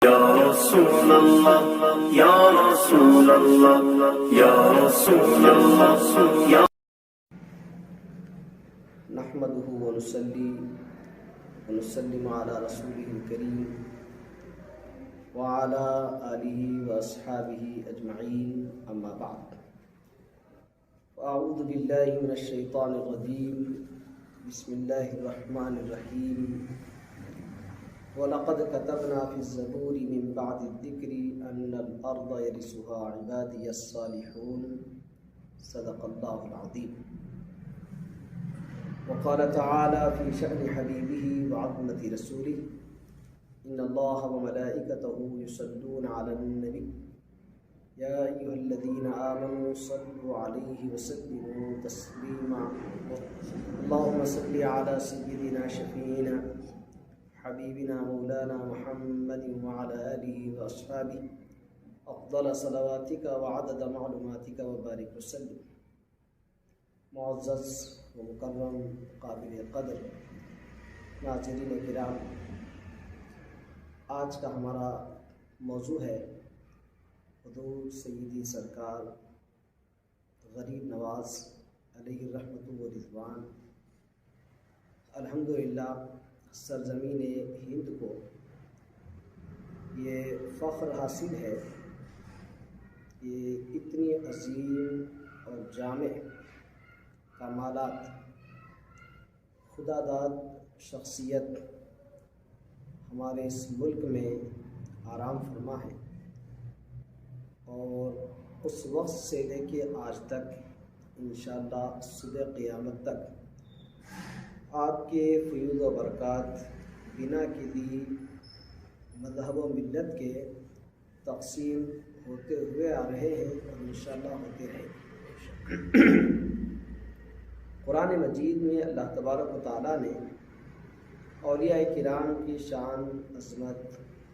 یا رسول اللہ یا رسول اللہ یا رسول اللہ یا نحمده ونصلي ونسلم على رسوله الكريم وعلى آله وأصحابه أجمعين أما بعد أعوذ بالله من الشيطان الرجيم بسم الله الرحمن الرحيم وَلَقَدْ كَتَبْنَا فِي الزَّبُورِ مِنْ بَعْدِ الذِّكْرِ أَنَّ الْأَرْضَ يَرِثُهَا عِبَادِيَ الصَّالِحُونَ صدق الله العظيم. وقال تعالى في شأن حبيبه وعظمة رسوله إن الله وملائكته يصلون على النبي يا أيها الذين آمنوا صلوا عليه وسلموا تسليما اللهم صل على سيدنا شفيعنا حبيبنا مولانا محمد وعلى آله وأصحابه أفضل صلواتك وعدد معلوماتك وبارك وسلم. معزز و مکرم قابل قدر ناظرین کرام، آج کا ہمارا موضوع ہے حضور سیدی سرکار غریب نواز علیہ رحمت و رضوان. الحمدللہ سرزمین ہند کو یہ فخر حاصل ہے کہ اتنی عظیم اور جامع کمالات خدا داد شخصیت ہمارے اس ملک میں آرام فرما ہے، اور اس وقت سے لے کے آج تک انشاءاللہ صبح قیامت تک آپ کے فیوض و برکات بنا کسی مذہب و ملت کے تقسیم ہوتے ہوئے آ رہے ہیں اور انشاءاللہ ہوتے رہیں گے. قرآن مجید میں اللہ تبارک و تعالیٰ نے اولیاء کرام کی شان، عظمت،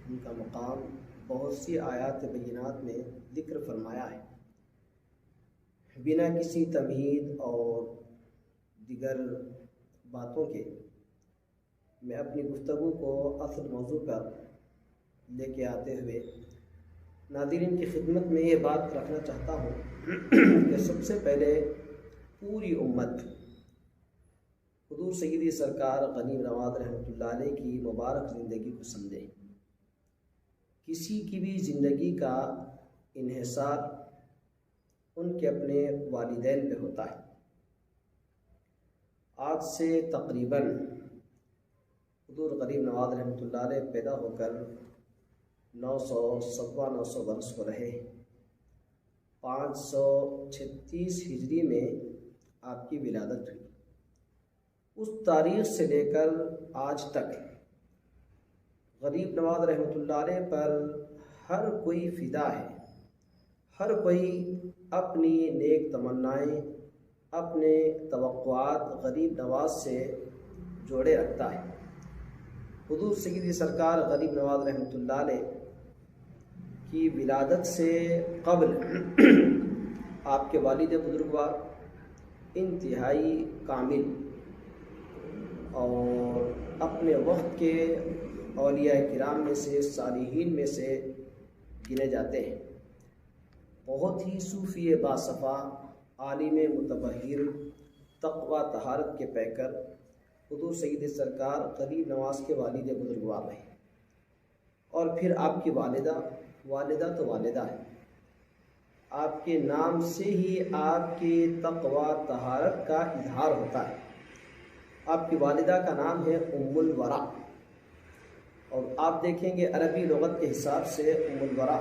ان کا مقام بہت سی آیات بینات میں ذکر فرمایا ہے. بنا کسی تمہید اور دیگر باتوں کے میں اپنی گفتگو کو اصل موضوع پر لے کے آتے ہوئے ناظرین کی خدمت میں یہ بات رکھنا چاہتا ہوں کہ سب سے پہلے پوری امت حضور سیدی سرکار غریب نواز رحمۃ اللہ علیہ کی مبارک زندگی کو سمجھے. کسی کی بھی زندگی کا انحصار ان کے اپنے والدین پہ ہوتا ہے. آج سے تقریباً حضور غریب نواز رحمۃ اللہ علیہ پیدا ہو کر 900 برس ہو رہے ہیں. 536 ہجری میں آپ کی ولادت ہوئی. اس تاریخ سے لے کر آج تک غریب نواز رحمۃ اللہ علیہ پر ہر کوئی فدا ہے، ہر کوئی اپنی نیک تمنائیں، اپنے توقعات غریب نواز سے جوڑے رکھتا ہے. حضور سیدی سرکار غریب نواز رحمۃ اللہ علیہ کی ولادت سے قبل آپ کے والد بزرگوار انتہائی کامل اور اپنے وقت کے اولیاء کرام میں سے، صالحین میں سے گنے جاتے ہیں. بہت ہی صوفی باصفا، عالم متبحر، تقوی طہارت کے پیکر حضور سید سرکار غریب نواز کے والد بزرگوار ہیں. اور پھر آپ کی والدہ تو والدہ ہے. آپ کے نام سے ہی آپ کے تقوی طہارت کا اظہار ہوتا ہے. آپ کی والدہ کا نام ہے ام الورا، اور آپ دیکھیں گے عربی لغت کے حساب سے ام الورا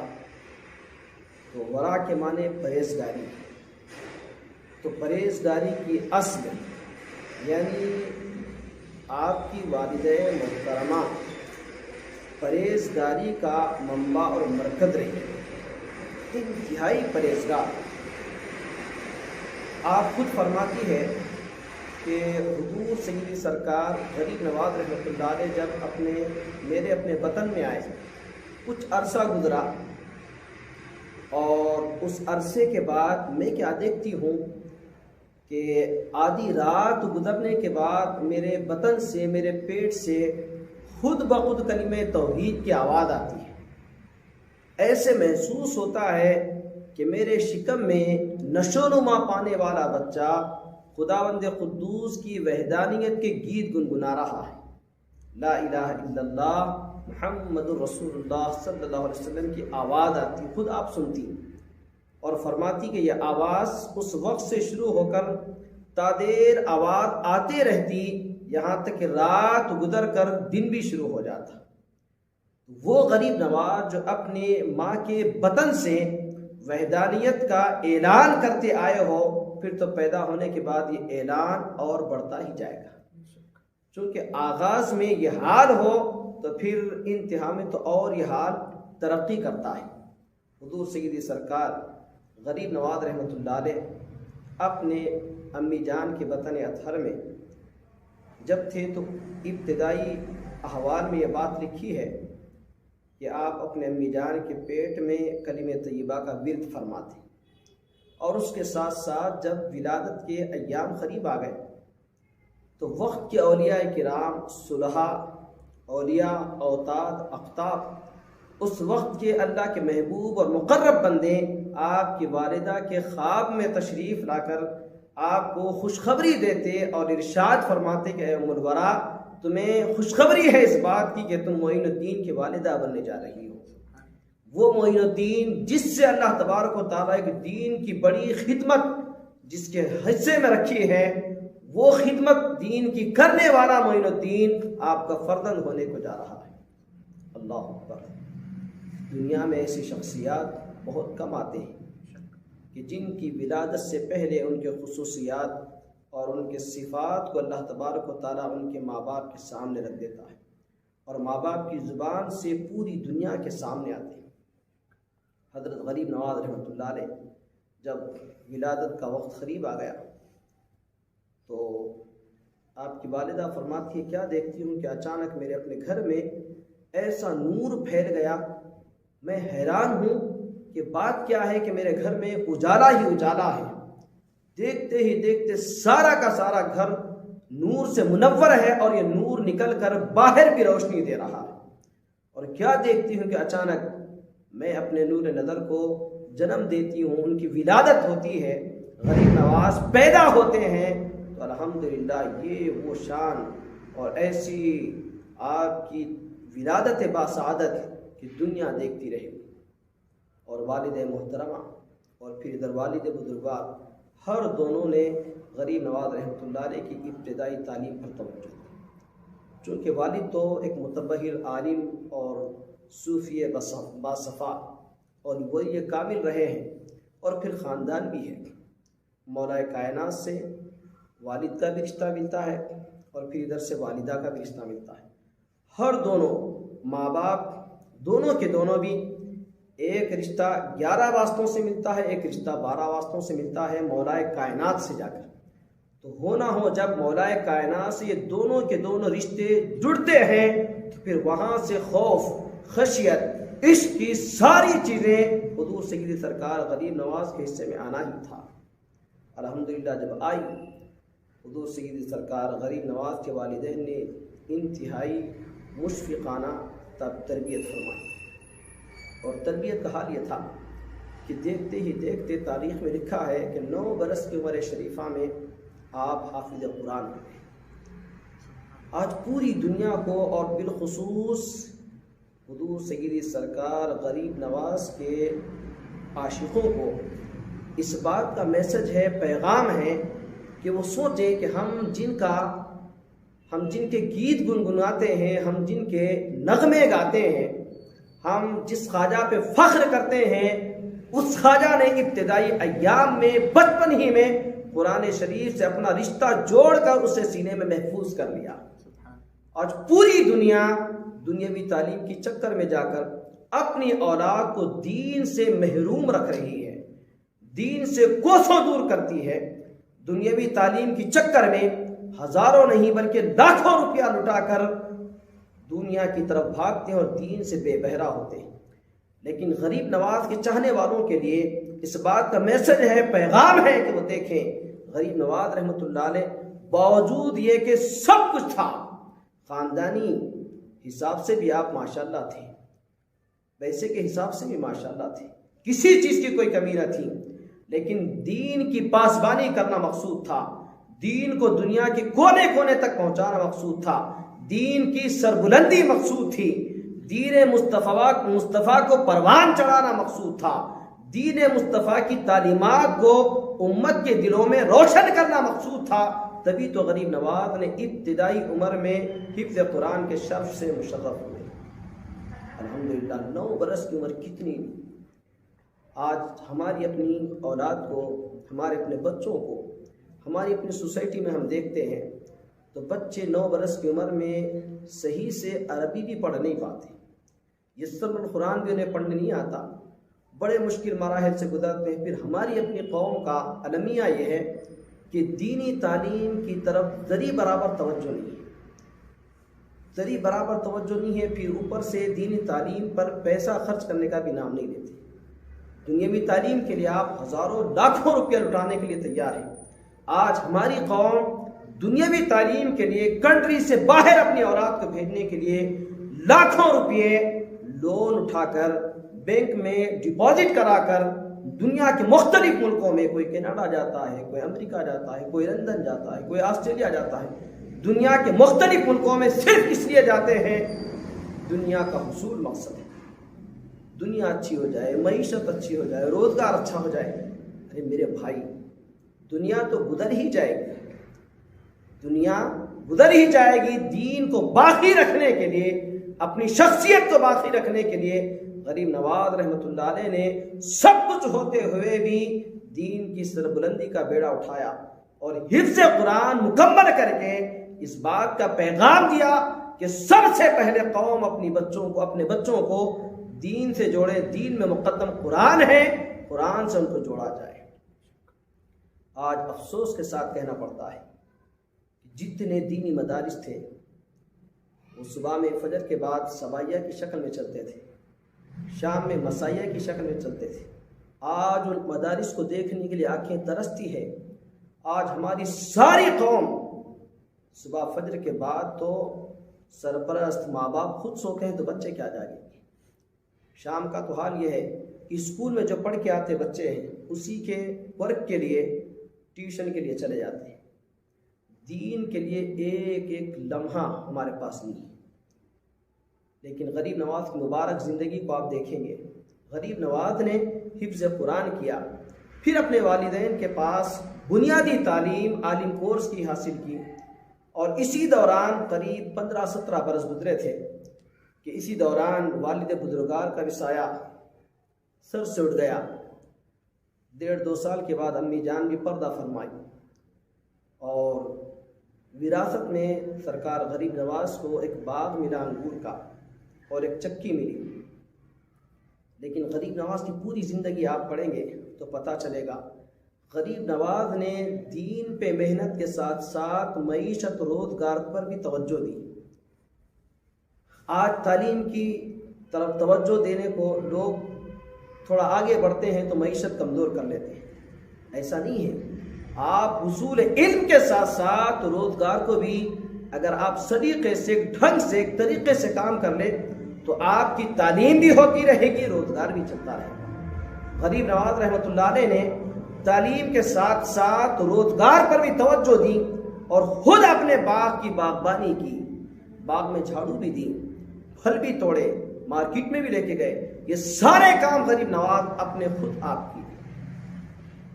تو ورا کے معنی پرہیزگاری، تو پرہیزگاری کی اصل یعنی آپ کی والدہ محترمہ پرہیزگاری کا منبع اور مرکز رہی، انتہائی پرہیزگار. آپ خود فرماتی ہے کہ حضور سیدی سرکار غریب نواز رحمۃ اللہ علیہ جب میرے اپنے وطن میں آئے، کچھ عرصہ گزرا، اور اس عرصے کے بعد میں کیا دیکھتی ہوں کہ آدھی رات گزرنے کے بعد میرے وطن سے، میرے پیٹ سے خود بخود کلمہ توحید کی آواز آتی ہے. ایسے محسوس ہوتا ہے کہ میرے شکم میں نشو نما پانے والا بچہ خداوند قدوس کی وحدانیت کے گیت گنگنا رہا ہے۔ لا الہ الا اللہ محمد الرسول اللہ صلی اللہ علیہ وسلم کی آواز آتی، خود آپ سنتی اور فرماتی کہ یہ آواز اس وقت سے شروع ہو کر تا دیر آواز آتے رہتی، یہاں تک کہ رات گزر کر دن بھی شروع ہو جاتا۔ وہ غریب نواز جو اپنے ماں کے بطن سے وحدانیت کا اعلان کرتے آئے ہو، پھر تو پیدا ہونے کے بعد یہ اعلان اور بڑھتا ہی جائے گا، چونکہ آغاز میں یہ حال ہو تو پھر انتہا میں تو اور یہ حال ترقی کرتا ہے۔ حضور سیدی سرکار غریب نواز رحمۃ اللہ علیہ اپنے امی جان کے وطن اطہر میں جب تھے تو ابتدائی احوال میں یہ بات لکھی ہے کہ آپ اپنے امی جان کے پیٹ میں کلمہ طیبہ کا ورد فرماتے، اور اس کے ساتھ ساتھ جب ولادت کے ایام قریب آ گئے تو وقت کے اولیاء کرام، صلحاء، اولیاء، اوتاد، اقطاب، اس وقت کے اللہ کے محبوب اور مقرب بندے آپ کی والدہ کے خواب میں تشریف لا کر آپ کو خوشخبری دیتے اور ارشاد فرماتے کہ اے ام الورا، تمہیں خوشخبری ہے اس بات کی کہ تم معین الدین کی والدہ بننے جا رہی ہو۔ وہ معین الدین جس سے اللہ تبارک و تعالیٰ کے دین کی بڑی خدمت جس کے حصے میں رکھی ہے، وہ خدمت دین کی کرنے والا معین الدین آپ کا فرزند ہونے کو جا رہا ہے۔ اللہ اکبر۔ دنیا میں ایسی شخصیات بہت کم آتے ہیں کہ جن کی ولادت سے پہلے ان کے خصوصیات اور ان کے صفات کو اللہ تبارک و تعالیٰ ان کے ماں باپ کے سامنے رکھ دیتا ہے، اور ماں باپ کی زبان سے پوری دنیا کے سامنے آتے ہیں۔ حضرت غریب نواز رحمۃ اللہ علیہ جب ولادت کا وقت قریب آ گیا تو آپ کی والدہ فرماتی ہے، کیا دیکھتی ہوں کہ اچانک میرے اپنے گھر میں ایسا نور پھیل گیا، میں حیران ہوں کہ بات کیا ہے کہ میرے گھر میں اجالا ہی اجالا ہے، دیکھتے ہی دیکھتے سارا کا سارا گھر نور سے منور ہے اور یہ نور نکل کر باہر بھی روشنی دے رہا ہے، اور کیا دیکھتی ہوں کہ اچانک میں اپنے نور نظر کو جنم دیتی ہوں، ان کی ولادت ہوتی ہے، غریب نواز پیدا ہوتے ہیں، تو الحمدللہ یہ وہ شان اور ایسی آپ کی ولادت باسعادت کہ دنیا دیکھتی رہے۔ اور والد محترمہ اور پھر ادھر والد بزرگوار، ہر دونوں نے غریب نواز رحمۃ اللہ علیہ کی ابتدائی تعلیم پر توجہ دی، چونکہ والد تو ایک متبحر عالم اور صوفی باصفا اور وہ یہ کامل رہے ہیں، اور پھر خاندان بھی ہے، مولا کائنات سے والد کا بھی رشتہ ملتا ہے اور پھر ادھر سے والدہ کا بھی رشتہ ملتا ہے۔ ہر دونوں ماں باپ دونوں کے دونوں بھی ایک رشتہ 11 واسطوں سے ملتا ہے، ایک رشتہ 12 واسطوں سے ملتا ہے مولا کائنات سے جا کر۔ تو ہونا ہو جب مولا کائنات سے یہ دونوں کے دونوں رشتے جڑتے ہیں تو پھر وہاں سے خوف، خشیت، عشق کی ساری چیزیں حضور سیدی سرکار غریب نواز کے حصے میں آنا ہی تھا۔ الحمدللہ جب آئی، حضور سیدی سرکار غریب نواز کے والدین نے انتہائی مشفقانہ تربیت فرمائی، اور تربیت کا حال یہ تھا کہ دیکھتے ہی دیکھتے تاریخ میں لکھا ہے کہ 9 برس کی عمر شریفہ میں آپ حافظ قرآن ہوئے۔ آج پوری دنیا کو اور بالخصوص حضور سیدی سرکار غریب نواز کے عاشقوں کو اس بات کا میسج ہے، پیغام ہے کہ وہ سوچیں کہ ہم جن کے گیت گنگناتے ہیں، ہم جن کے نغمے گاتے ہیں، ہم جس خواجہ پہ فخر کرتے ہیں، اس خواجہ نے ابتدائی ایام میں بچپن ہی میں قرآن شریف سے اپنا رشتہ جوڑ کر اسے سینے میں محفوظ کر لیا۔ آج پوری دنیا دنیاوی تعلیم کی چکر میں جا کر اپنی اولاد کو دین سے محروم رکھ رہی ہے، دین سے کوسوں دور کرتی ہے، دنیاوی تعلیم کی چکر میں ہزاروں نہیں بلکہ لاکھوں روپیہ لٹا کر دنیا کی طرف بھاگتے ہیں اور دین سے بے بہرا ہوتے ہیں۔ لیکن غریب نواز کے چاہنے والوں کے لیے اس بات کا میسج ہے، پیغام ہے کہ وہ دیکھیں غریب نواز رحمۃ اللہ علیہ باوجود یہ کہ سب کچھ تھا، خاندانی حساب سے بھی آپ ماشاءاللہ تھے، پیسے کے حساب سے بھی ماشاءاللہ تھے، کسی چیز کی کوئی کمی نہ تھی، لیکن دین کی پاسبانی کرنا مقصود تھا، دین کو دنیا کے کونے کونے تک پہنچانا مقصود تھا، دین کی سربلندی مقصود تھی، دین مصطفیٰ کو پروان چڑھانا مقصود تھا، دین مصطفیٰ کی تعلیمات کو امت کے دلوں میں روشن کرنا مقصود تھا۔ تبھی تو غریب نواز نے ابتدائی عمر میں حفظ قرآن کے شرف سے مشرف ہوئے۔ الحمدللہ 9 برس کی عمر کتنی، آج ہماری اپنی اولاد کو، ہمارے اپنے بچوں کو، ہماری اپنی سوسائٹی میں ہم دیکھتے ہیں تو بچے 9 برس کی عمر میں صحیح سے عربی بھی پڑھ نہیں پاتے، یسر القرآن بھی انہیں پڑھنے نہیں آتا، بڑے مشکل مراحل سے گزرتے ہیں۔ پھر ہماری اپنی قوم کا المیہ یہ ہے کہ دینی تعلیم کی طرف ذری برابر توجہ نہیں ہے، ذری برابر توجہ نہیں ہے، پھر اوپر سے دینی تعلیم پر پیسہ خرچ کرنے کا بھی نام نہیں لیتے۔ دنیاوی تعلیم کے لیے آپ ہزاروں لاکھوں روپیہ لٹانے کے لیے تیار ہیں۔ آج ہماری قوم دنیاوی تعلیم کے لیے کنٹری سے باہر اپنی اولاد کو بھیجنے کے لیے لاکھوں روپے لون اٹھا کر بینک میں ڈپازٹ کرا کر دنیا کے مختلف ملکوں میں، کوئی کینیڈا جاتا ہے، کوئی امریکہ جاتا ہے، کوئی لندن جاتا ہے، کوئی آسٹریلیا جاتا ہے، دنیا کے مختلف ملکوں میں صرف اس لیے جاتے ہیں، دنیا کا حصول مقصد ہے، دنیا اچھی ہو جائے، معیشت اچھی ہو جائے، روزگار اچھا ہو جائے۔ ارے میرے بھائی، دنیا تو گزر ہی جائے گی، دنیا گزر ہی جائے گی، دین کو باقی رکھنے کے لیے، اپنی شخصیت کو باقی رکھنے کے لیے غریب نواز رحمۃ اللہ علیہ نے سب کچھ ہوتے ہوئے بھی دین کی سربلندی کا بیڑا اٹھایا اور حفظ قرآن مکمل کر کے اس بات کا پیغام دیا کہ سب سے پہلے قوم اپنے بچوں کو دین سے جوڑے، دین میں مقدم قرآن ہے، قرآن سے ان کو جوڑا جائے۔ آج افسوس کے ساتھ کہنا پڑتا ہے جتنے دینی مدارس تھے وہ صبح میں فجر کے بعد سوائیہ کی شکل میں چلتے تھے، شام میں مسائیہ کی شکل میں چلتے تھے، آج ان مدارس کو دیکھنے کے لیے آنکھیں ترستی ہے۔ آج ہماری ساری قوم صبح فجر کے بعد تو سرپرست ماں باپ خود سو کہیں تو بچے کیا جائیں گے، شام کا تو حال یہ ہے کہ اسکول میں جو پڑھ کے آتے بچے ہیں اسی کے ورک کے لیے، ٹیوشن کے لیے چلے جاتے ہیں، دین کے لیے ایک ایک لمحہ ہمارے پاس نہیں ہے۔ لیکن غریب نواز کی مبارک زندگی کو آپ دیکھیں گے، غریب نواز نے حفظ قرآن کیا، پھر اپنے والدین کے پاس بنیادی تعلیم عالم کورس کی حاصل کی، اور اسی دوران قریب 15-17 برس گزرے تھے کہ اسی دوران والد بزرگار کا بھی سایہ سر سے اٹھ گیا۔ 1.5-2 سال کے بعد امی جان بھی پردہ فرمائی اور وراثت میں سرکار غریب نواز کو ایک باغ ملا انگور کا اور ایک چکی ملی۔ لیکن غریب نواز کی پوری زندگی آپ پڑھیں گے تو پتہ چلے گا غریب نواز نے دین پہ محنت کے ساتھ ساتھ معیشت روزگار پر بھی توجہ دی۔ آج تعلیم کی طرف توجہ دینے کو لوگ تھوڑا آگے بڑھتے ہیں تو معیشت کمزور کر لیتے ہیں، ایسا نہیں ہے۔ آپ حصول علم کے ساتھ ساتھ روزگار کو بھی اگر آپ سلیقے سے، ڈھنگ سے، ایک طریقے سے کام کر لیں تو آپ کی تعلیم بھی ہوتی رہے گی، روزگار بھی چلتا رہے گا۔ غریب نواز رحمۃ اللہ علیہ نے تعلیم کے ساتھ ساتھ روزگار پر بھی توجہ دی اور خود اپنے باغ کی باغبانی کی، باغ میں جھاڑو بھی دی، پھل بھی توڑے، مارکیٹ میں بھی لے کے گئے۔ یہ سارے کام غریب نواز اپنے خود آپ کی،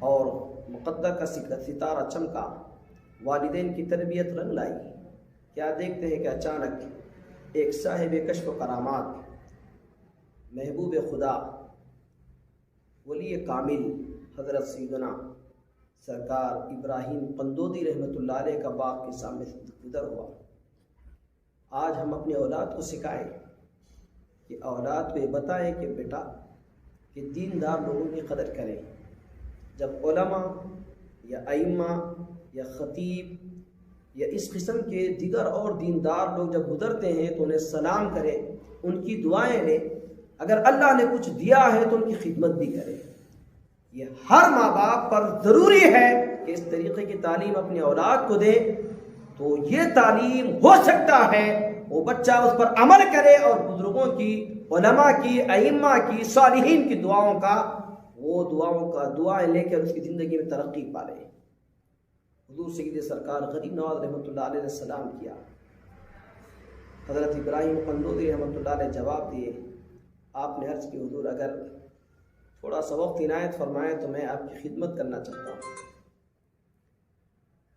اور مقدر کا ستارہ چمکا، والدین کی تربیت رنگ لائی۔ کیا دیکھتے ہیں کہ اچانک ایک صاحب کشف و کرامات، محبوب خدا، ولی کامل حضرت سیدنا سرکار ابراہیم قندوزی رحمۃ اللہ علیہ کا باغ کے سامنے سے گزر ہوا۔ آج ہم اپنے اولاد کو سکھائیں کہ اولاد کو یہ بتائیں کہ بیٹا کہ دیندار لوگوں کی قدر کریں۔ جب علماء یا ائمہ یا خطیب یا اس قسم کے دیگر اور دیندار لوگ جب گزرتے ہیں تو انہیں سلام کریں، ان کی دعائیں لیں، اگر اللہ نے کچھ دیا ہے تو ان کی خدمت بھی کریں۔ یہ ہر ماں باپ پر ضروری ہے کہ اس طریقے کی تعلیم اپنی اولاد کو دے، تو یہ تعلیم ہو سکتا ہے وہ بچہ اس پر عمل کرے اور بزرگوں کی علماء کی، ائمہ کی، صالحین کی دعاؤں کا، وہ دعائیں لے کر اس کی زندگی میں ترقی پا رہے ہیں۔ حضور سید سرکار غریب نواز رحمۃ اللہ علیہ نے سلام کیا، حضرت ابراہیم قندوزی رحمۃ اللہ علیہ جواب دیے۔ آپ نے عرض کی حضور اگر تھوڑا سا وقت عنایت فرمائیں تو میں آپ کی خدمت کرنا چاہتا ہوں۔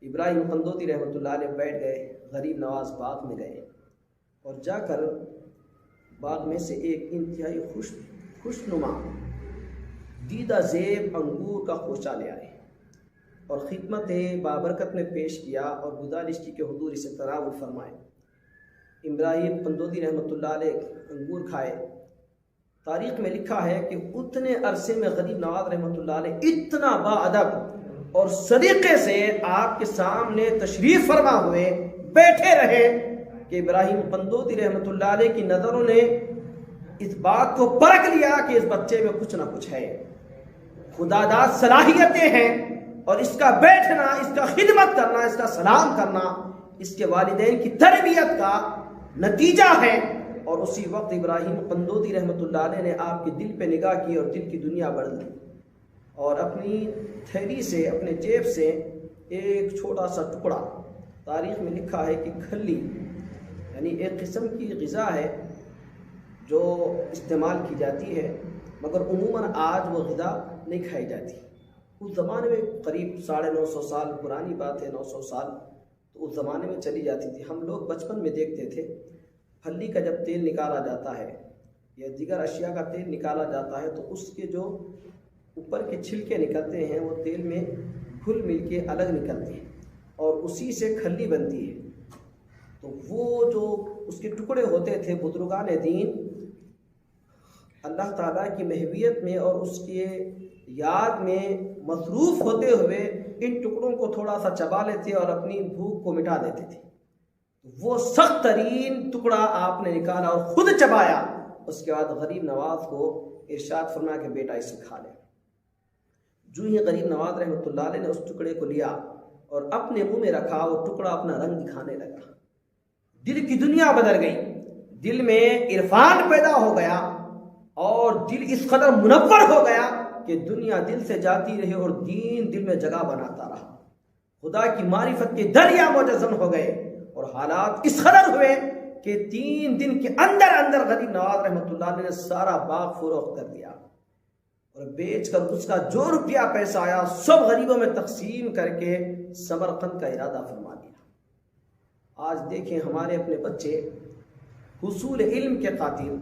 ابراہیم قندوزی رحمۃ اللہ علیہ بیٹھ گئے، غریب نواز باغ میں گئے اور جا کر باغ میں سے ایک انتہائی خوشنما دیدہ زیب انگور کا خوشہ لے آئے اور خدمت بابرکت میں پیش کیا اور گزارش کی کہ حضور اسے تناول فرمائیں۔ ابراہیم قندوزی رحمۃ اللہ علیہ انگور کھائے۔ تاریخ میں لکھا ہے کہ اتنے عرصے میں غریب نواز رحمۃ اللہ علیہ اتنا باادب اور سلیقے سے آپ کے سامنے تشریف فرما ہوئے بیٹھے رہے کہ ابراہیم قندوزی رحمۃ اللہ علیہ کی نظروں نے اس بات کو پرکھ لیا کہ اس بچے میں کچھ نہ کچھ ہے، خداداد صلاحیتیں ہیں، اور اس کا بیٹھنا، اس کا خدمت کرنا، اس کا سلام کرنا اس کے والدین کی تربیت کا نتیجہ ہے۔ اور اسی وقت ابراہیم قندوزی رحمۃ اللہ علیہ نے آپ کے دل پہ نگاہ کی اور دل کی دنیا بدل دی، اور اپنی تھیلی سے، اپنے جیب سے ایک چھوٹا سا ٹکڑا، تاریخ میں لکھا ہے کہ کھلی یعنی ایک قسم کی غذا ہے جو استعمال کی جاتی ہے، مگر عموماً آج وہ غذا نہیں کھائی جاتی۔ اس زمانے میں قریب 950 سال پرانی بات ہے، 900 سال تو اس زمانے میں چلی جاتی تھی۔ ہم لوگ بچپن میں دیکھتے تھے پھلی کا جب تیل نکالا جاتا ہے یا دیگر اشیاء کا تیل نکالا جاتا ہے تو اس کے جو اوپر کے چھلکے نکلتے ہیں وہ تیل میں گھل مل کے الگ نکلتے ہیں اور اسی سے کھلی بنتی ہے۔ تو وہ جو اس کے ٹکڑے ہوتے تھے، بزرگان دین اللہ تعالیٰ کی محبیت میں اور اس کے یاد میں مصروف ہوتے ہوئے ان ٹکڑوں کو تھوڑا سا چبا لیتے اور اپنی بھوک کو مٹا دیتے تھے۔ وہ سخت ترین ٹکڑا آپ نے نکالا اور خود چبایا، اس کے بعد غریب نواز کو ارشاد فرمایا کہ بیٹا اسے کھا لے۔ جو ہی غریب نواز رحمۃ اللہ علیہ نے اس ٹکڑے کو لیا اور اپنے منہ میں رکھا، وہ ٹکڑا اپنا رنگ دکھانے لگا، دل کی دنیا بدل گئی، دل میں عرفان پیدا ہو گیا اور دل اس قدر منور ہو گیا کہ دنیا دل سے جاتی رہی اور دین دل میں جگہ بناتا رہا۔ خدا کی معرفت کے دریا مجزن ہو گئے اور حالات اس قدر ہوئے کہ 3 دن کے اندر غریب نواز رحمۃ اللہ علیہ نے سارا باغ فروخت کر دیا اور بیچ کر اس کا جو روپیہ پیسہ آیا سب غریبوں میں تقسیم کر کے سمرقند کا ارادہ فرما دیا۔ آج دیکھیں ہمارے اپنے بچے حصول علم کے خاطر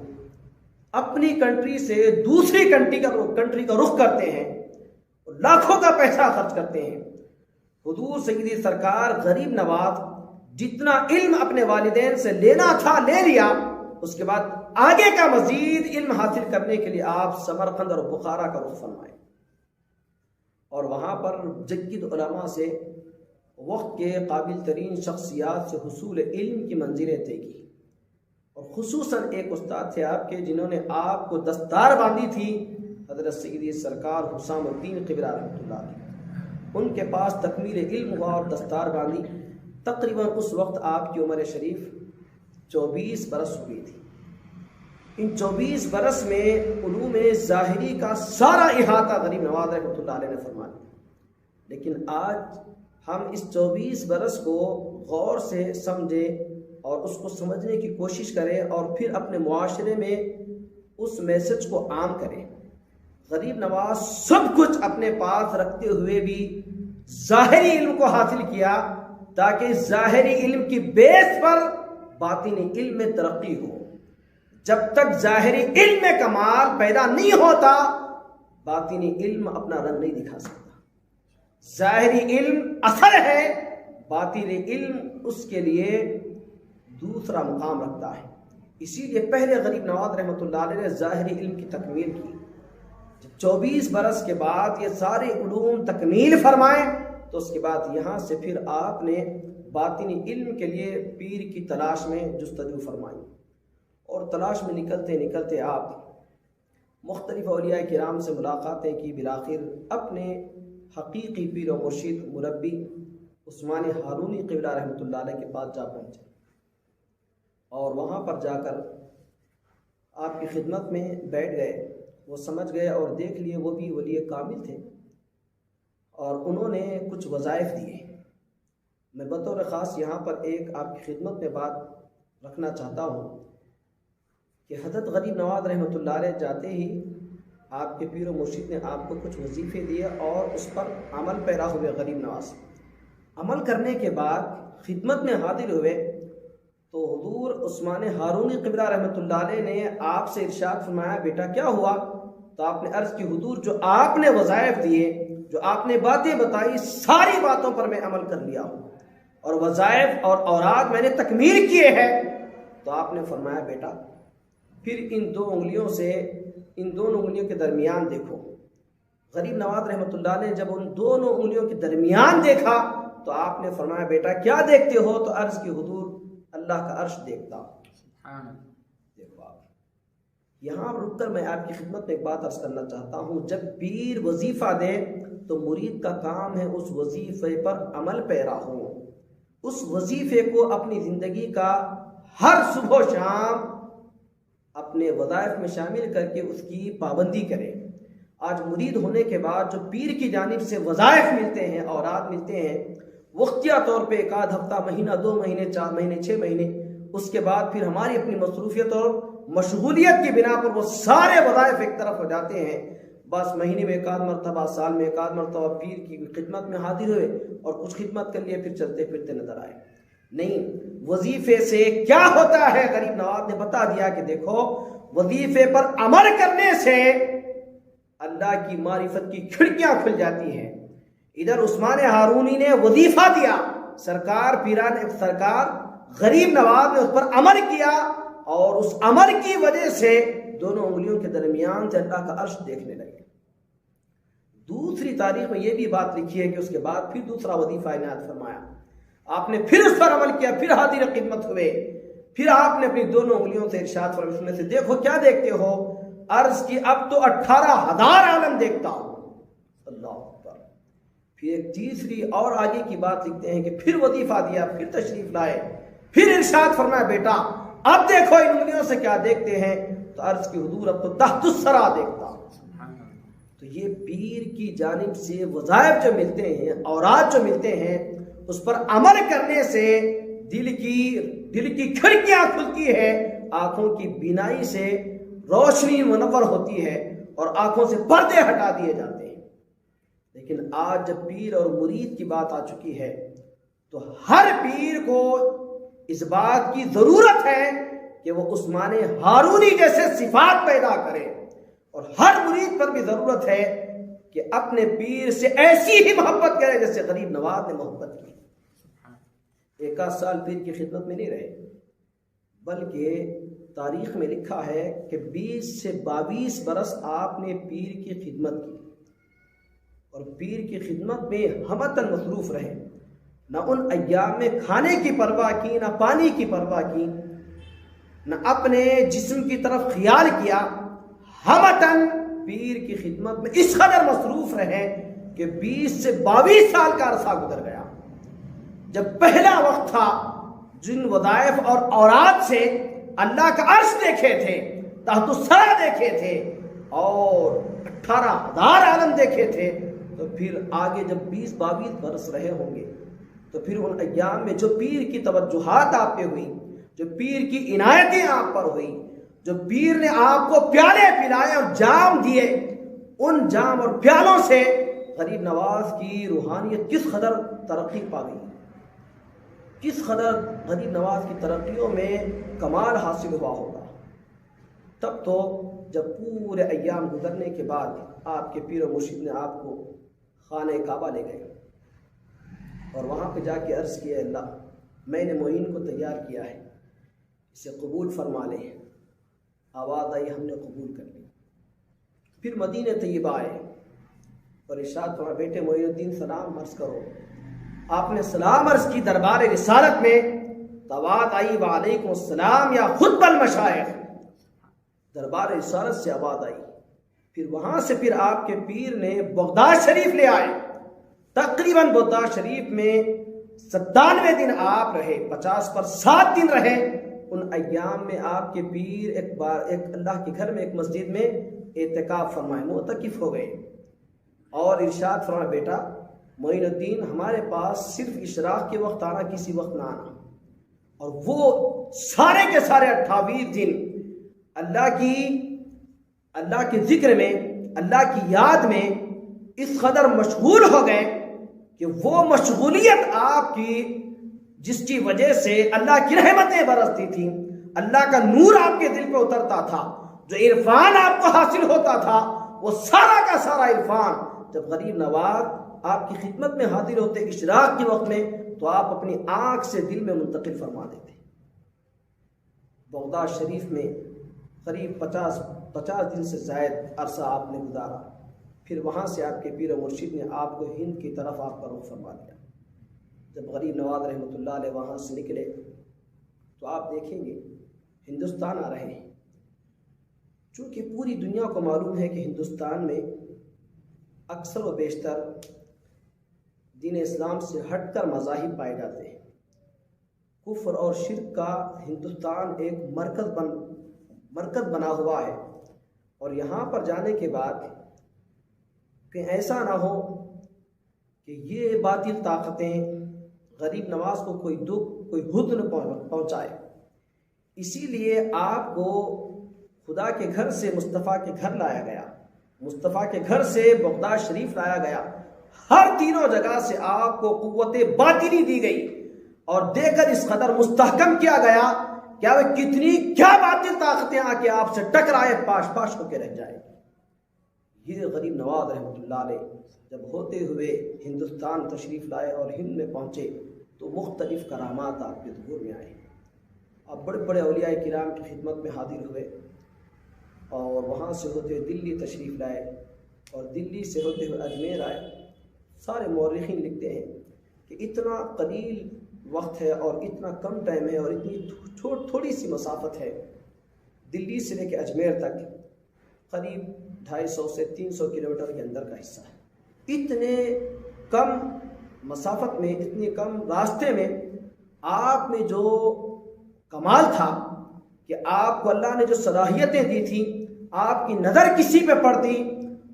اپنی کنٹری سے دوسری کنٹری کا رخ کرتے ہیں اور لاکھوں کا پیسہ خرچ کرتے ہیں۔ حضور سیدی سرکار غریب نواز جتنا علم اپنے والدین سے لینا تھا لے لیا، اس کے بعد آگے کا مزید علم حاصل کرنے کے لیے آپ سمرقند اور بخارا کا رخ فرمائیں اور وہاں پر جدید علماء سے، وقت کے قابل ترین شخصیات سے حصول علم کی منزلیں طے کی، اور خصوصاً ایک استاد تھے آپ کے جنہوں نے آپ کو دستار باندھی تھی، حضرت سیدی سرکار حسام الدین قبلہ رحمۃ اللہ علیہ۔ ان کے پاس تکمیل علم ہوا اور دستار باندھی۔ تقریباً اس وقت آپ کی عمر شریف 24 برس ہوئی تھی۔ ان 24 برس میں علوم ظاہری کا سارا احاطہ غریب نواز رحمۃ اللہ علیہ نے فرما لیا، لیکن آج ہم اس 24 برس کو غور سے سمجھیں اور اس کو سمجھنے کی کوشش کریں اور پھر اپنے معاشرے میں اس میسج کو عام کریں۔ غریب نواز سب کچھ اپنے پاس رکھتے ہوئے بھی ظاہری علم کو حاصل کیا تاکہ ظاہری علم کی بیس پر باطنی علم میں ترقی ہو۔ جب تک ظاہری علم میں کمال پیدا نہیں ہوتا، باطنی علم اپنا رنگ نہیں دکھا سکتا۔ ظاہری علم اثر ہے، باطنی علم اس کے لیے دوسرا مقام رکھتا ہے۔ اسی لیے پہلے غریب نواز رحمۃ اللہ علیہ نے ظاہری علم کی تکمیل کی۔ جب 24 برس کے بعد یہ سارے علوم تکمیل فرمائے تو اس کے بعد یہاں سے پھر آپ نے باطنی علم کے لیے پیر کی تلاش میں جستجو فرمائی، اور تلاش میں نکلتے نکلتے آپ مختلف اولیاء کرام سے ملاقاتیں کی، بالآخر اپنے حقیقی پیر و مرشد مربی عثمان ہارونی قبلہ رحمۃ اللہ علیہ کے پاس جا پہنچے، اور وہاں پر جا کر آپ کی خدمت میں بیٹھ گئے، وہ سمجھ گئے اور دیکھ لیے وہ بھی ولی کامل تھے، اور انہوں نے کچھ وظائف دیے۔ میں بطور خاص یہاں پر ایک آپ کی خدمت میں بات رکھنا چاہتا ہوں کہ حضرت غریب نواز رحمۃ اللہ علیہ جاتے ہی آپ کے پیر و مرشد نے آپ کو کچھ وظیفے دیے اور اس پر عمل پیرا ہوئے۔ غریب نواز عمل کرنے کے بعد خدمت میں حاضر ہوئے تو حضور عثمان ہارونی قبلہ رحمۃ اللہ علیہ نے آپ سے ارشاد فرمایا، بیٹا کیا ہوا؟ تو آپ نے عرض کی، حضور جو آپ نے وظائف دیے، جو آپ نے باتیں بتائی، ساری باتوں پر میں عمل کر لیا ہوں اور وظائف اور اوراد میں نے تکمیل کیے ہیں۔ تو آپ نے فرمایا، بیٹا پھر ان دو انگلیوں سے، ان دونوں انگلیوں کے درمیان دیکھو۔ غریب نواز رحمۃ اللہ نے جب ان دونوں انگلیوں کے درمیان دیکھا تو آپ نے فرمایا، بیٹا کیا دیکھتے ہو؟ تو عرض کی، حضور اللہ کا عرش دیکھتا ہوں۔ دیکھو آپ یہاں رک کر میں آپ کی خدمت میں ایک بات عرض کرنا چاہتا ہوں، جب پیر وظیفہ دے تو مرید کا کام ہے اس وظیفے پر عمل پیرا ہو، اس وظیفے کو اپنی زندگی کا ہر صبح و شام اپنے وظائف میں شامل کر کے اس کی پابندی کرے۔ آج مرید ہونے کے بعد جو پیر کی جانب سے وظائف ملتے ہیں، اوراد ملتے ہیں، وقتیہ طور پہ ایک آدھ ہفتہ، مہینہ، 2 مہینے، 4 مہینے، 6 مہینے، اس کے بعد پھر ہماری اپنی مصروفیت اور مشغولیت کی بنا پر وہ سارے وظائف ایک طرف ہو جاتے ہیں۔ بس مہینے میں ایک آدھ مرتبہ، سال میں ایک آدھ مرتبہ پیر کی خدمت میں حاضر ہوئے اور کچھ خدمت کر لیے، پھر چلتے پھرتے نظر آئے۔ نہیں، وظیفے سے کیا ہوتا ہے؟ غریب نواز نے بتا دیا کہ دیکھو، وظیفے پر عمل کرنے سے اللہ کی معرفت کی کھڑکیاں کھل جاتی ہیں۔ ادھر عثمان ہارونی نے وظیفہ دیا، سرکار غریب نواز نے اس پر عمل کیا، اور اس عمل کی وجہ سے دونوں انگلیوں کے درمیان سے اللہ کا عرش دیکھنے لگے۔ دوسری تاریخ میں یہ بھی بات لکھی ہے کہ اس کے بعد پھر دوسرا وظیفہ عنایت فرمایا، آپ نے پھر اس پر عمل کیا، پھر حاضر خدمت ہوئے، پھر آپ نے اپنی دونوں انگلیوں سے ارشاد فرمایا، اس میں سے دیکھو کیا دیکھتے ہو؟ عرض کی، اب تو 18,000 عالم دیکھتا ہوں۔ اللہ اکبر۔ پھر ایک تیسری اور آگے کی بات لکھتے ہیں کہ پھر وظیفہ دیا، پھر تشریف لائے، پھر ارشاد فرمایا، بیٹا اب دیکھو ان انگلیوں سے کیا دیکھتے ہیں؟ تو عرض کی، حضور اب تو تحت الثری دیکھتا ہوں۔ تو یہ پیر کی جانب سے وظائف جو ملتے ہیں، اوراد جو ملتے ہیں، اس پر عمل کرنے سے دل کی کھڑکیاں کھلتی ہے، آنکھوں کی بینائی سے روشنی منور ہوتی ہے اور آنکھوں سے پردے ہٹا دیے جاتے ہیں۔ لیکن آج جب پیر اور مرید کی بات آ چکی ہے تو ہر پیر کو اس بات کی ضرورت ہے کہ وہ عثمان ہارونی جیسے صفات پیدا کرے، اور ہر مرید پر بھی ضرورت ہے کہ اپنے پیر سے ایسی ہی محبت کرے جیسے غریب نواز نے محبت کی۔ ایک آدھ سال پیر کی خدمت میں نہیں رہے، بلکہ تاریخ میں لکھا ہے کہ 20 سے 22 برس آپ نے پیر کی خدمت کی، اور پیر کی خدمت میں ہمتاً مصروف رہے، نہ ان ایام میں کھانے کی پرواہ کی، نہ پانی کی پرواہ کی، نہ اپنے جسم کی طرف خیال کیا، ہمتاً پیر کی خدمت میں اس قدر مصروف رہے کہ 20 سے 22 سال کا عرصہ گزر گیا۔ جب پہلا وقت تھا، جن وظائف اور اوراد سے اللہ کا عرش دیکھے تھے، تحت الثری دیکھے تھے، اور 18,000 عالم دیکھے تھے، تو پھر آگے جب 20-22 برس رہے ہوں گے تو پھر ان ایام میں جو پیر کی توجہات آپ پہ ہوئی، جو پیر کی عنایتیں آپ پر ہوئی، جو پیر نے آپ کو پیالے پلائے اور جام دیے، ان جام اور پیالوں سے غریب نواز کی روحانیت کس قدر ترقی پا گئی، کس قدر غریب نواز کی ترقیوں میں کمال حاصل ہوا ہوگا۔ تب تو جب پورے ایام گزرنے کے بعد آپ کے پیر و مرشد نے آپ کو خانہ کعبہ لے گئے اور وہاں پہ جا کے عرض کیا، اللہ میں نے معین کو تیار کیا ہے، اسے قبول فرما لے۔ آواز آئی، ہم نے قبول کر لی۔ پھر مدینہ طیبہ آئے اور ارشاد فرمایا، بیٹے معین الدین سلام عرض کرو۔ آپ نے سلام عرض کی دربار رسالت میں، آواز آئی، وعلیکم السلام یا خطب المشائخ۔ دربار رسالت سے آواز آئی، پھر وہاں سے پھر آپ کے پیر نے بغداد شریف لے آئے۔ تقریباً بغداد شریف میں 97 دن آپ رہے، 50 پر 7 دن رہے۔ ان ایام میں آپ کے پیر ایک اللہ کے گھر میں ایک مسجد میں اعتکاف فرمائے، معتکف ہو گئے، اور ارشاد فرمایا بیٹا معین الدین ہمارے پاس صرف اشراق کے وقت آنا، کسی وقت نہ آنا۔ اور وہ سارے کے سارے 28 دن اللہ کے ذکر میں، اللہ کی یاد میں اس قدر مشغول ہو گئے کہ وہ مشغولیت آپ کی جس کی وجہ سے اللہ کی رحمتیں برستی تھیں، اللہ کا نور آپ کے دل پہ اترتا تھا، جو عرفان آپ کو حاصل ہوتا تھا، وہ سارا کا سارا عرفان جب غریب نواز آپ کی خدمت میں حاضر ہوتے اشراق کے وقت میں، تو آپ اپنی آنکھ سے دل میں منتقل فرما دیتے۔ بغداد شریف میں قریب 50 دن سے زائد عرصہ آپ نے گزارا، پھر وہاں سے آپ کے پیر و مرشد نے آپ کو ہند کی طرف آپ کا رخ فرما دیا۔ جب غریب نواز رحمۃ اللہ علیہ وہاں سے نکلے تو آپ دیکھیں گے ہندوستان آ رہے ہیں، چونکہ پوری دنیا کو معلوم ہے کہ ہندوستان میں اکثر و بیشتر دین اسلام سے ہٹ کر مذاہب پائے جاتے ہیں۔ کفر اور شرک کا ہندوستان ایک مرکز بنا ہوا ہے، اور یہاں پر جانے کے بعد کہ ایسا نہ ہو کہ یہ باطل طاقتیں غریب نواز کو کوئی دکھ کوئی حزن پہنچائے، اسی لیے آپ کو خدا کے گھر سے مصطفیٰ کے گھر لایا گیا، مصطفیٰ کے گھر سے بغداد شریف لایا گیا، ہر تینوں جگہ سے آپ کو قوت باطنی دی گئی، اور دے کر اس قدر مستحکم کیا گیا کہ وہ کیا باطل طاقتیں آ کے آپ سے ٹکرائے پاش ہو کے رہ جائے۔ یہ غریب نواز رحمۃ اللہ علیہ جب ہوتے ہوئے ہندوستان تشریف لائے اور ہند میں پہنچے تو مختلف کرامات آپ کے ظہور میں آئے۔ آپ بڑے بڑے اولیاء کرام کی خدمت میں حاضر ہوئے، اور وہاں سے ہوتے ہوئے دلی تشریف لائے، اور دلی سے ہوتے ہوئے اجمیر آئے۔ سارے مورخین لکھتے ہیں کہ اتنا قلیل وقت ہے اور اتنا کم ٹائم ہے اور اتنی تھوڑی سی مسافت ہے، دلی سے لے کے اجمیر تک قریب 250 سے 300 کلومیٹر کے اندر کا حصہ ہے۔ اتنے کم مسافت میں، اتنے کم راستے میں آپ میں جو کمال تھا کہ آپ کو اللہ نے جو صلاحیتیں دی تھیں، آپ کی نظر کسی پہ پڑتی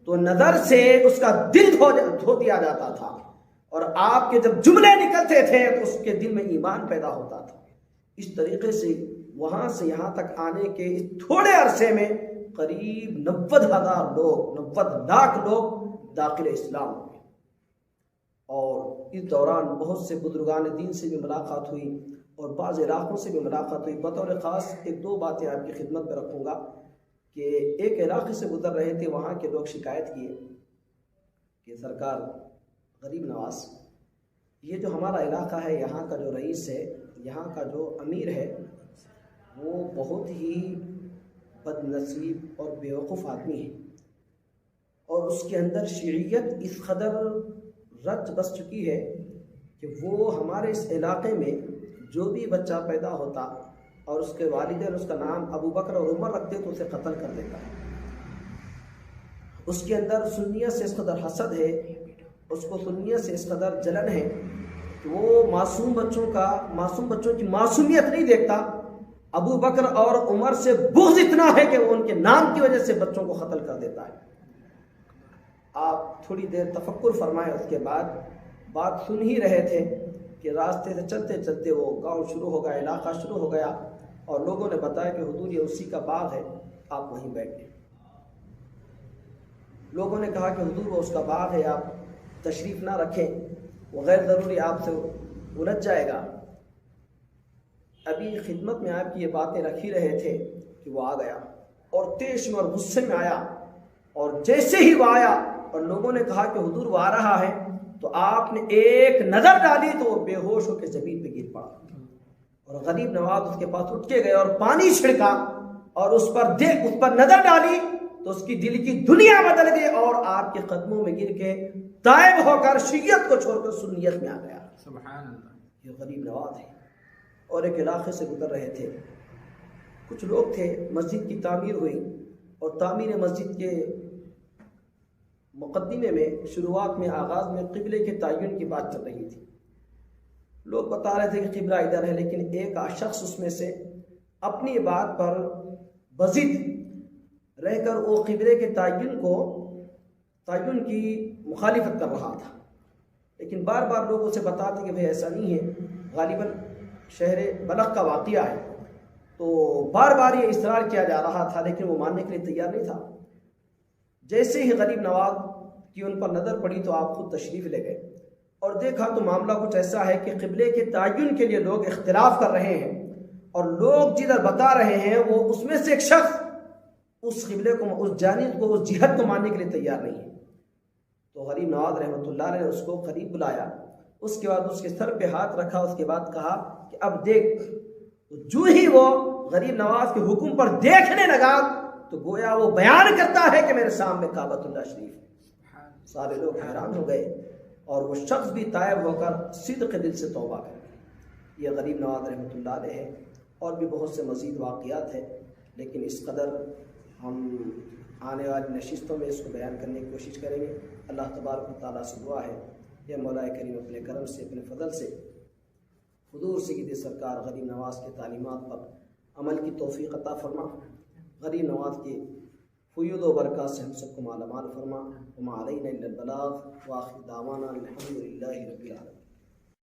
تو نظر سے اس کا دل دھو دیا جاتا تھا، اور آپ کے جب جملے نکلتے تھے تو اس کے دل میں ایمان پیدا ہوتا تھا۔ اس طریقے سے وہاں سے یہاں تک آنے کے اس تھوڑے عرصے میں قریب 90,000 لوگ، 90 لاکھ لوگ داخل اسلام ہوئے، اور اس دوران بہت سے بزرگان دین سے بھی ملاقات ہوئی اور بعض علاقوں سے بھی ملاقات ہوئی۔ بطور خاص 1-2 باتیں آپ کی خدمت میں رکھوں گا کہ ایک علاقے سے گزر رہے تھے، وہاں کے لوگ شکایت کیے کہ سرکار غریب نواز، یہ جو ہمارا علاقہ ہے، یہاں کا جو رئیس ہے، یہاں کا جو امیر ہے، وہ بہت ہی بد نصیب اور بیوقوف آدمی ہے، اور اس کے اندر شیعیت اس قدر رچ بس چکی ہے کہ وہ ہمارے اس علاقے میں جو بھی بچہ پیدا ہوتا اور اس کے والدین اس کا نام ابو بکر اور عمر رکھتے تو اسے قتل کر دیتا ہے۔ اس کے اندر سنیت سے اس قدر حسد ہے، اس کو سنیت سے اس قدر جلن ہے کہ وہ معصوم بچوں کی معصومیت نہیں دیکھتا۔ ابو بکر اور عمر سے بغض اتنا ہے کہ وہ ان کے نام کی وجہ سے بچوں کو قتل کر دیتا ہے۔ آپ تھوڑی دیر تفکر فرمائیں، اس کے بعد بات سن ہی رہے تھے کہ راستے سے چلتے چلتے وہ گاؤں شروع ہو گیا، علاقہ شروع ہو گیا، اور لوگوں نے بتایا کہ حضور یہ اسی کا باغ ہے، آپ وہیں بیٹھ گئے۔ لوگوں نے کہا کہ حضور وہ اس کا باغ ہے، آپ تشریف نہ رکھیں، وہ غیر ضروری آپ سے الجھ جائے گا۔ ابھی خدمت میں آپ کی یہ باتیں رکھ ہی رہے تھے کہ وہ آ گیا، اور تیش میں اور غصے میں آیا، اور جیسے ہی وہ آیا اور لوگوں نے کہا کہ حضور وہ آ رہا ہے، تو آپ نے ایک نظر ڈالی تو وہ بے ہوش ہو کے زمین پہ گر پڑا، اور غریب نواز اس کے پاس اٹھ کے گئے اور پانی چھڑکا اور اس پر نظر ڈالی تو اس کی دل کی دنیا بدل گئی، اور آپ کے قدموں میں گر کے تائب ہو کر شیعت کو چھوڑ کر سنیت میں آ گیا۔ سبحان اللہ۔ یہ غریب نواز ہے۔ اور ایک علاقے سے گزر رہے تھے، کچھ لوگ تھے، مسجد کی تعمیر ہوئی، اور تعمیر مسجد کے مقدمے میں شروعات میں آغاز میں قبلے کے تعین کی بات چل رہی تھی۔ لوگ بتا رہے تھے کہ قبلہ ادھر ہے، لیکن ایک شخص اس میں سے اپنی بات پر بضد رہ کر وہ قبلے کے تعین کی مخالفت کر رہا تھا، لیکن بار بار لوگ اسے بتاتے کہ بھئی ایسا نہیں ہے، غالباً شہر بلخ کا واقعہ ہے، تو بار بار یہ اصرار کیا جا رہا تھا، لیکن وہ ماننے کے لیے تیار نہیں تھا۔ جیسے ہی غریب نواز کی ان پر نظر پڑی تو آپ خود تشریف لے گئے اور دیکھا تو معاملہ کچھ ایسا ہے کہ قبلے کے تعین کے لیے لوگ اختلاف کر رہے ہیں، اور لوگ جدھر بتا رہے ہیں وہ اس میں سے ایک شخص اس قبلے کو، اس جانب کو، اس جہت کو ماننے کے لیے تیار نہیں ہے۔ تو غریب نواز رحمۃ اللہ علیہ نے اس کو قریب بلایا، اس کے بعد اس کے سر پہ ہاتھ رکھا، اس کے بعد کہا کہ اب دیکھ۔ جو ہی وہ غریب نواز کے حکم پر دیکھنے لگا تو گویا وہ بیان کرتا ہے کہ میرے سامنے کعبۃ اللہ شریف ہے۔ سارے لوگ حیران ہو گئے اور وہ شخص بھی تائب ہو کر صدق دل سے توبہ کر۔ یہ غریب نواز رحمۃ اللہ علیہ ہے، اور بھی بہت سے مزید واقعات ہیں، لیکن اس قدر ہم آنے والی نشستوں میں اس کو بیان کرنے کی کوشش کریں گے۔ اللہ تبارک و تعالیٰ سے دعا ہے کہ مولا کریم اپنے کرم سے، اپنے فضل سے حضور سید سرکار غریب نواز کے تعلیمات پر عمل کی توفیق عطا فرما، غریب نواز کے فیوض و برکات سے ہم سب کو مالا مال فرما۔ وما علینا الا البلاغ، وآخر دعوانا الحمد للہ رب العالمین۔